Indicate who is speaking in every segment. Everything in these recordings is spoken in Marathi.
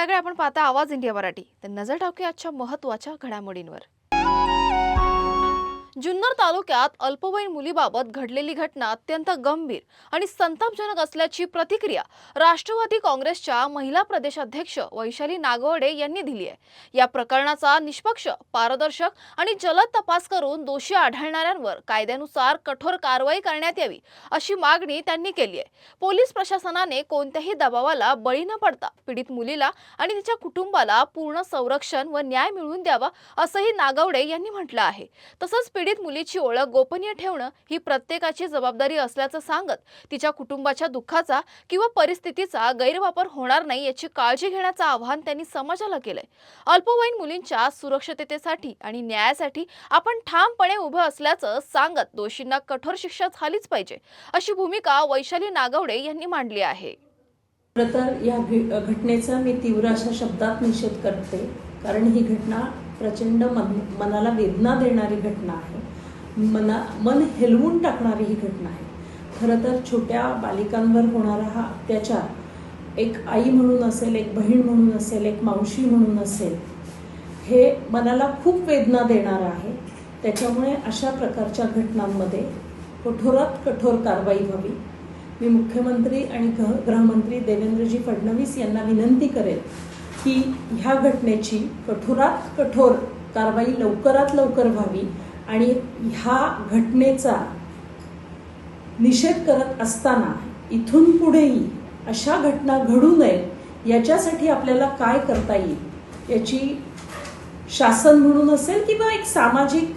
Speaker 1: संध्याकाळी आपण पाहता आवाज इंडिया मराठी। तर नजर टाकूया आजच्या महत्त्वाच्या घडामोडींवर। जुन्नर तालुक्यात अल्पवयीन मुलीबाबत घडलेली घटना अत्यंत गंभीर आणि संतापजनक असल्याची प्रतिक्रिया राष्ट्रवादी काँग्रेसच्या महिला प्रदेशाध्यक्ष वैशाली नागवडे यांनी दिली आहे। या प्रकरणाचा निष्पक्ष, पारदर्शक आणि जलद तपास करून दोषी आढळणाऱ्यांवर कायद्यानुसार कठोर कारवाई करण्यात यावी अशी मागणी त्यांनी केली आहे। पोलीस प्रशासनाने कोणत्याही दबावाला बळी न पडता पीडित मुलीला आणि तिच्या कुटुंबाला पूर्ण संरक्षण व न्याय मिळवून द्यावा असंही नागवडे यांनी म्हटलं आहे। तसंच पीडित मुलीची ओळख गोपनीय ठेवणं ही प्रत्येकाची जबाबदारी असल्याचं सांगत तिच्या कुटुंबाच्या दुःखाचा किंवा परिस्थितीचा गैरवापर होणार नाही याची काळजी घेण्याचं आवाहन त्यांनी समाजाला केलंय। अल्पवयीन मुलींच्या सुरक्षिततेसाठी आणि न्यायासाठी आपण ठामपणे उभं असल्याचं सांगत दोषींना कठोर शिक्षा झालीच पाहिजे अशी भूमिका वैशाली नागवडे यांनी मांडली आहे।
Speaker 2: तर या घटनेचा मी तीव्र अशा शब्दात निषेध करते, कारण ही घटना प्रचंड मनाला वेदना देणारी घटना आहे। मन हेलवून टाकणारी ही घटना आहे। खरं तर छोट्या बालिकांवर होणारा हा अत्याचार एक आई म्हणून असेल, एक बहीण म्हणून असेल, एक मावशी म्हणून असेल, हे मनाला खूप वेदना देणारं आहे। त्याच्यामुळे अशा प्रकारच्या घटनांमध्ये कठोरात कठोर कारवाई व्हावी। मी मुख्यमंत्री आणि गृहमंत्री देवेंद्रजी फडणवीस यांना विनंती करेन की ह्या घटनेची कठोरात कठोर कारवाई लवकरात लवकर व्हावी आणि ह्या घटनेचा निषेध करत असताना इथून पुढेही अशा घटना घडू नयेत याच्यासाठी आपल्याला काय करता येईल याची शासन म्हणून असेल किंवा एक सामाजिक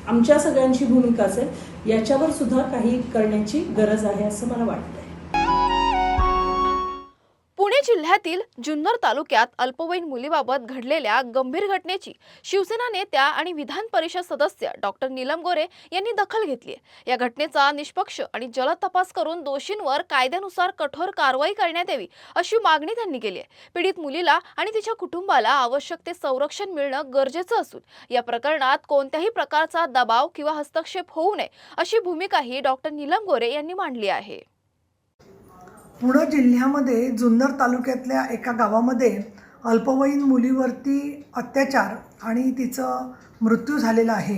Speaker 2: आमच्या सगळ्यांची भूमिका असेल, याच्यावर सुद्धा काही करण्याची गरज आहे असं मला वाटतं।
Speaker 1: पुणे जिल्ह्यातील जुन्नर तालुक्यात अल्पवयीन मुलीबाबत घडलेल्या गंभीर घटनेची शिवसेना नेत्या आणि विधान परिषद सदस्य डॉक्टर नीलम गोरे यांनी दखल घेतली आहे। या घटनेचा निष्पक्ष आणि जलद तपास करून दोषींवर कायद्यानुसार कठोर कारवाई करण्यात यावी अशी मागणी त्यांनी केली आहे। पीडित मुलीला आणि तिच्या कुटुंबाला आवश्यक ते संरक्षण मिळणं गरजेचं असून या प्रकरणात कोणत्याही प्रकारचा दबाव किंवा हस्तक्षेप होऊ नये अशी भूमिकाही डॉक्टर नीलम गोरे यांनी मांडली आहे।
Speaker 3: पुणे जिल्ह्यामध्ये जुन्नर तालुक्यातल्या एका गावामध्ये अल्पवयीन मुलीवरती अत्याचार आणि तिचं मृत्यू झालेला आहे।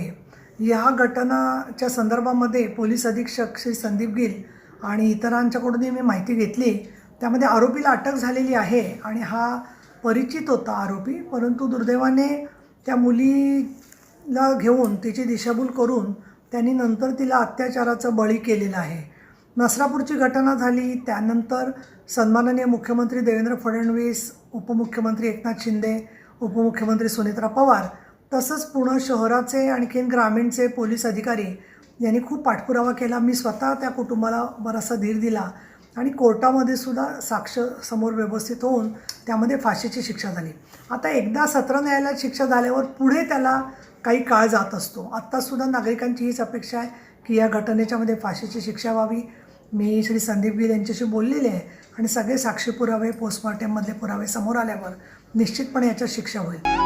Speaker 3: या घटनाच्या संदर्भामध्ये पोलीस अधीक्षक श्री संदीप गिल आणि इतरांच्याकडून मी माहिती घेतली। त्यामध्ये आरोपीला अटक झालेली आहे आणि हा परिचित होता आरोपी, परंतु दुर्दैवाने त्या मुलीला घेऊन तिची दिशाभूल करून त्यांनी नंतर तिला अत्याचाराचा बळी केलेला आहे। नसरापूरची घटना झाली, त्यानंतर सन्माननीय मुख्यमंत्री देवेंद्र फडणवीस, उपमुख्यमंत्री एकनाथ शिंदे, उपमुख्यमंत्री सुनेत्रा पवार, तसंच पुणे शहराचे आणखीन ग्रामीणचे पोलीस अधिकारी यांनी खूप पाठपुरावा केला। मी स्वतः त्या कुटुंबाला बराचसा धीर दिला आणि कोर्टामध्ये सुद्धा साक्ष समोर व्यवस्थित होऊन त्यामध्ये फाशीची शिक्षा झाली। आता एकदा सत्र न्यायालयात शिक्षा झाल्यावर पुढे त्याला काही काळ जात असतो। आत्तासुद्धा नागरिकांची हीच अपेक्षा आहे की या घटनेच्यामध्ये फाशीची शिक्षा व्हावी। मी श्री संदीप गिल यांच्याशी बोललेले आहे आणि सगळे साक्षी पुरावे, पोस्टमॉर्टममधले पुरावे समोर आल्यावर निश्चितपणे याच्यात शिक्षा होईल।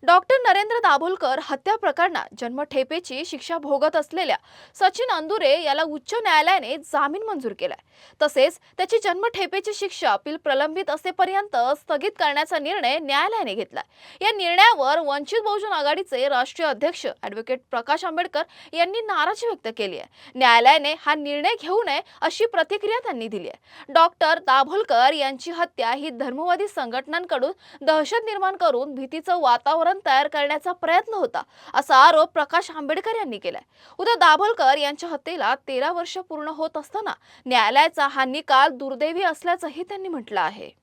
Speaker 1: डॉक्टर नरेंद्र दाभोलकर हत्या प्रकरणात जन्मठेपेची शिक्षा भोगत असलेल्या सचिन अंदुरे याला उच्च न्यायालयाने जामीन मंजूर केलाय। तसेच त्याची जन्मठेपेची शिक्षा अपील प्रलंबित असेपर्यंत स्थगित करण्याचा निर्णय न्यायालयाने घेतलाय। या निर्णयावर वंचित बहुजन आघाडीचे राष्ट्रीय अध्यक्ष ॲडव्होकेट प्रकाश आंबेडकर यांनी नाराजी व्यक्त केली आहे। न्यायालयाने हा निर्णय घेऊ नये अशी प्रतिक्रिया त्यांनी दिली आहे। डॉक्टर दाभोलकर यांची हत्या ही धर्मवादी संघटनांकडून दहशत निर्माण करून भीतीचं वातावरण तयार करण्याचा प्रयत्न होता असा आरोप प्रकाश आंबेडकर यांनी केलाय। उद्या दाभोलकर यांच्या हत्येला 13 वर्ष पूर्ण होत असताना न्यायालयाचा हा निकाल दुर्दैवी असल्याचंही त्यांनी म्हटलं आहे।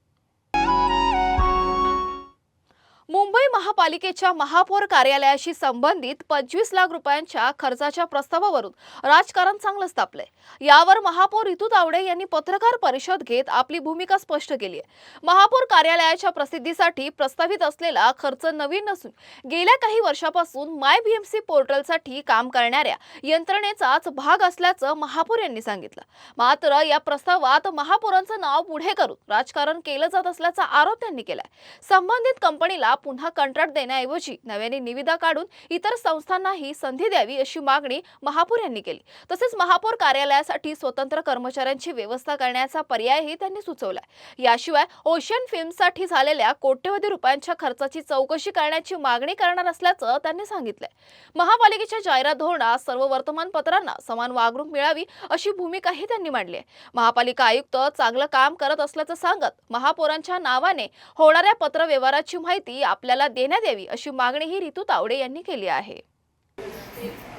Speaker 1: मुंबई महापालिकेच्या महापौर कार्यालयाशी संबंधित 25 लाख रुपयांच्या खर्चाच्या प्रस्तावावरून राजकारण चांगलंच तापलंय। यावर महापौर ऋतू तावडे यांनी पत्रकार परिषद घेत आपली भूमिका स्पष्ट केली आहे। महापौर कार्यालयाच्या प्रसिद्धीसाठी प्रस्तावित असलेला खर्च नवीन नसून गेल्या काही वर्षापासून माय बीएमसी पोर्टलसाठी काम करणाऱ्या यंत्रणेचाच भाग असल्याचं महापौर यांनी सांगितलं। मात्र या प्रस्तावात महापौरांचं नाव पुढे करून राजकारण केलं जात असल्याचा आरोप त्यांनी केलाय। संबंधित कंपनीला पुन्हा कंत्राट देण्याऐवजी नव्याने निविदा काढून इतर संस्थांनाही संधी द्यावी अशी मागणी महापौर यांनी केली. तसेच महापौर कार्यालयासाठी स्वतंत्र कर्मचाऱ्यांची व्यवस्था करण्याचा पर्यायही त्यांनी सुचवलाय. याशिवाय ओशियन फिल्मसाठी झालेल्या कोट्यवधी रुपयांच्या खर्चाची चौकशी करण्याची मागणी करणार असल्याचं त्यांनी सांगितलंय. महापालिकेच्या जाहिरात धोरणात सर्व वर्तमानपत्रांना समान वागणूक मिळावी अशी भूमिकाही त्यांनी मांडली आहे. महापालिका आयुक्त चांगलं काम करत असल्याचं सांगत महापौरांच्या नावाने होणाऱ्या पत्रव्यवहाराची माहिती आपल्याला देण्यात यावी अशी मागणीही रितू तावडे यांनी केली आहे.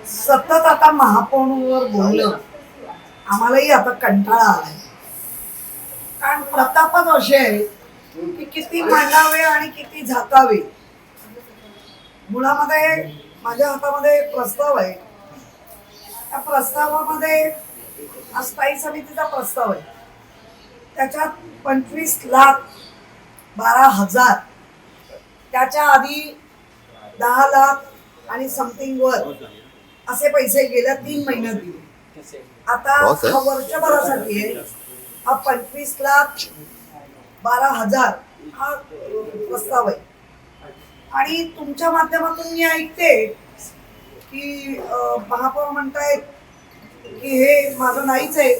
Speaker 3: सतत आता महापौरांवर बोलणं आम्हालाही आता कंटाळा आलाय. कारण प्रतापच असे आहे की किती मांडावे आणि किती झाकावे. मुळामध्ये माझ्या हातामध्ये प्रस्ताव आहे. त्या प्रस्तावामध्ये हा स्थायी समितीचा प्रस्ताव आहे. त्याच्यात 25,12,000 त्याच्या आधी 10 लाख आणि समथिंग वर असे पैसे गेल्या 3 महिन्यात दिले. आता हा वर्षभरासाठी आहे. हा 25,12,000 हा प्रस्ताव आहे. आणि तुमच्या माध्यमातून मी ऐकते की महापौर म्हणतायत की हे माझं नाहीच आहे.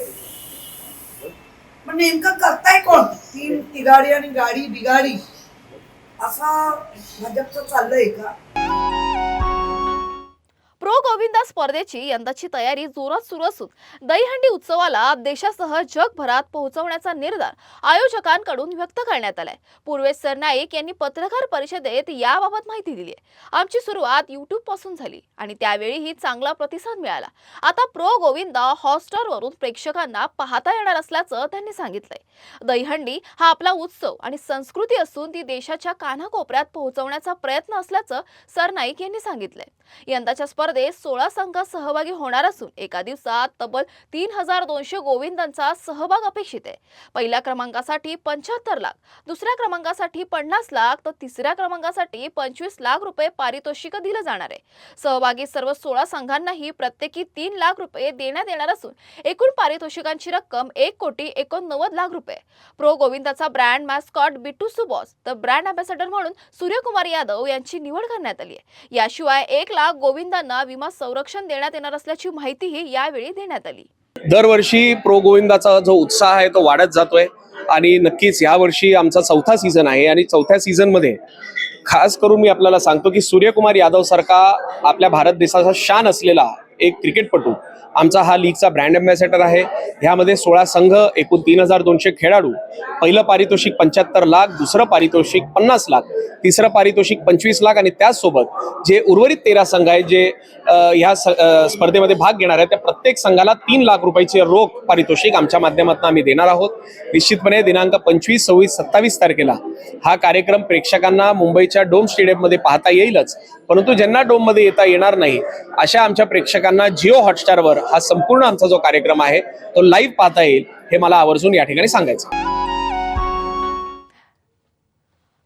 Speaker 3: पण नेमकं करताय कोण? तीन तिगाडी आणि गाडी बिगाडी असं भाजपचं चाललंय का?
Speaker 1: प्रो गोविंदा स्पर्धेची यंदाची तयारी जोरात सुरू असून दहीहंडी उत्सवाला देशासह जगभरात पोहोचवण्याचा निर्धार आयोजकांकडून व्यक्त करण्यात आलाय. पूर्वेश सरनाईक यांनी पत्रकार परिषदेत याबाबत माहिती दिली आहे. आमची सुरुवात YouTube पासून झाली आणि त्यावेळीही चांगला प्रतिसाद मिळाला. आता प्रो गोविंदा हॉटस्टारवरून प्रेक्षकांना पाहता येणार असल्याचं त्यांनी सांगितलंय. दहीहंडी हा आपला उत्सव आणि संस्कृती असून ती देशाच्या कानाकोपऱ्यात पोहोचवण्याचा प्रयत्न असल्याचं सरनाईक यांनी सांगितलंय. यंदाच्या स्पर्धेत 16 संघ सहभागी होणार असून एका दिवसात तब्बल 3,200 गोविंदांचा सहभाग अपेक्षित आहे. पहिल्या क्रमांकासाठी 75 लाख, दुसऱ्या क्रमांकासाठी 50 लाख तर तिसऱ्या क्रमांकासाठी 25 लाख रुपये पारितोषिक दिलं जाणार आहे. सहभागी सर्व 16 संघांनाही प्रत्येकी 3 लाख रुपये देण्यात येणार असून एकूण पारितोषिकांची रक्कम 1,89,00,000 रुपये. प्रो गोविंदाचा ब्रँड मॅस्कॉट बिट्टू सुबॉस तर ब्रँड अँबॅसेडर म्हणून सूर्यकुमार यादव यांची निवड करण्यात आली आहे. याशिवाय 1 लाख गोविंदांना विमा संरक्षण देण्यात येणार असल्याची माहितीही यावेळी देण्यात आली.
Speaker 4: दरवर्षी प्रो गोविंदाचा जो उत्साह आहे तो वाढत जातोय आणि नक्कीच यावर्षी आमचा 4था सीझन आहे आणि 4थ्या सीझनमध्ये खास करून मी आपल्याला सांगतो की सूर्यकुमार यादव सारखा आपल्या भारत देशाचा शान असलेला एक क्रिकेटपटू आमचा हा लीगचा ब्रँड अँबॅसेडर आहे. ह्यामध्ये 16 संघ, एकूण 3,200 खेळाडू. पहिलं पारितोषिक 75 लाख, दुसरं पारितोषिक 50 लाख, तिसरं पारितोषिक 25 लाख आणि त्याचसोबत जे उर्वरित 13 संघ आहेत जे ह्या स्पर्धेमध्ये भाग घेणार आहेत त्या प्रत्येक संघाला 3 लाख रुपयाचे रोख पारितोषिक आमच्या माध्यमातून आम्ही देणार आहोत. निश्चितपणे दिनांक 25, 26, 27 तारखेला हा कार्यक्रम प्रेक्षकांना मुंबईच्या डोम स्टेडियममध्ये पाहता येईलच, परंतु ज्यांना डोममध्ये येता येणार नाही अशा आमच्या प्रेक्षकांना जिओ हॉटस्टारवर हा संपूर्ण आमचा जो कार्यक्रम आहे तो लाईव्ह पाहता येईल हे मला आवर्जून या ठिकाणी सांगायचं.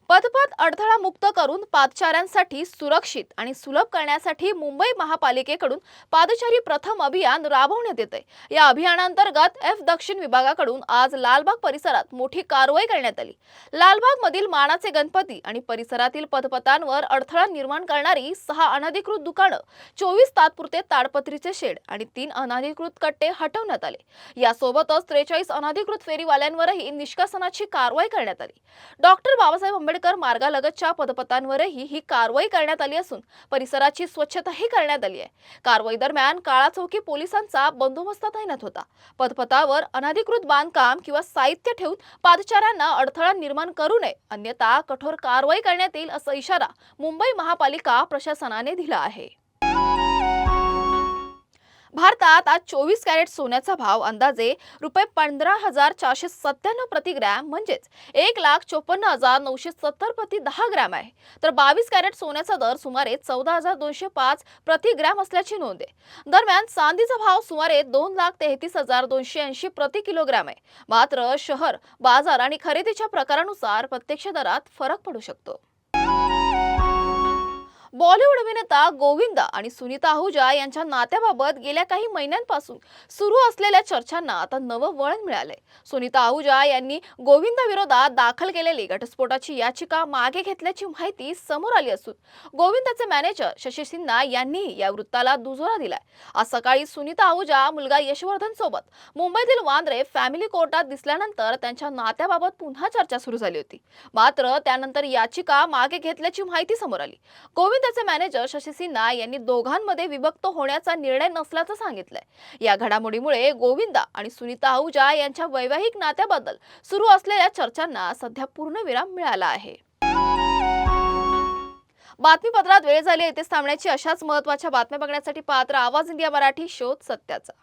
Speaker 1: पदपथ अडथळा मुक्त करून पादचाऱ्यांसाठी सुरक्षित आणि सुलभ करण्यासाठी मुंबई महापालिकेकडून पादचारी प्रथम अभियान राबवण्यात येते. या अभियानांतर्गत F दक्षिण विभागाकडून आज लालबाग परिसरात मोठी कारवाई करण्यात आली. लालबाग मधील मानाचे गणपती आणि परिसरातील पदपथांवर अडथळा निर्माण करणारी 6 अनधिकृत दुकानं, 24 तात्पुरते ताडपत्रीचे शेड आणि 3 अनधिकृत कट्टे हटवण्यात आले. यासोबतच 43 अनधिकृत फेरीवाल्यांवरही निष्कासनाची कारवाई करण्यात आली. डॉक्टर बाबासाहेब आंबेडकर मार्गालगतच्या पदपथांवरही ही कारवाई करण्यात आली असून परिसराची स्वच्छताही करण्यात आली आहे. कारवाई दरम्यान काळा चौकी पोलिसांचा बंदोबस्त तैनात होता. पदपथावर अनधिकृत बांधकाम किंवा साहित्य ठेवून पादचाऱ्यांना अडथळा निर्माण करू नये, अन्यथा कठोर कारवाई करण्यात येईल असा इशारा मुंबई महापालिका प्रशासनाने दिला आहे. भारतात आज 24 कॅरेट सोन्याचा भाव अंदाजे ₹15,497 प्रति ग्रॅम म्हणजेच 1,54,970 प्रति 10 ग्रॅम आहे. तर 22 कॅरेट सोन्याचा दर सुमारे 14,205 प्रति ग्रॅम असल्याची नोंद आहे. दरम्यान चांदीचा भाव सुमारे 2,33,280 प्रति किलोग्रॅम आहे. मात्र शहर, बाजार आणि खरेदीच्या प्रकारानुसार प्रत्यक्ष दरात फरक पडू शकतो. बॉलिवूड अभिनेता गोविंदा आणि सुनीता आहुजा यांच्या नात्याबाबत गेल्या काही महिन्यांपासून सुरू असलेल्या चर्चांना आता नवं वळण मिळालंय. सुनीता आहुजा यांनी गोविंदा विरोधात दाखल केलेली घटस्फोटाची याचिका मागे घेतल्याची माहिती समोर आली असून गोविंदाचे मॅनेजर शशी सिन्हा यांनी या वृत्ताला दुजोरा दिलाय. आज सकाळी सुनीता आहुजा मुलगा यशवर्धन सोबत मुंबईतील वांद्रे फॅमिली कोर्टात दिसल्यानंतर त्यांच्या नात्याबाबत पुन्हा चर्चा सुरू झाली होती. मात्र त्यानंतर याचिका मागे घेतल्याची माहिती समोर आली. गोविंदाचे मॅनेजर शशी सिन्हा यांनी दोघांमध्ये विभक्त होण्याचा निर्णय नसल्याचं सांगितलंय. या घडामोडीमुळे गोविंदा आणि सुनीता आहुजा यांच्या वैवाहिक नात्याबद्दल सुरू असलेल्या चर्चांना सध्या पूर्णविराम मिळाला आहे. बातमीपत्रात वेळ झाली इथेच थांबण्याची. अशाच महत्त्वाच्या बातम्या बघण्यासाठी पाहत रहा आवाज इंडिया मराठी, शोध सत्याचा.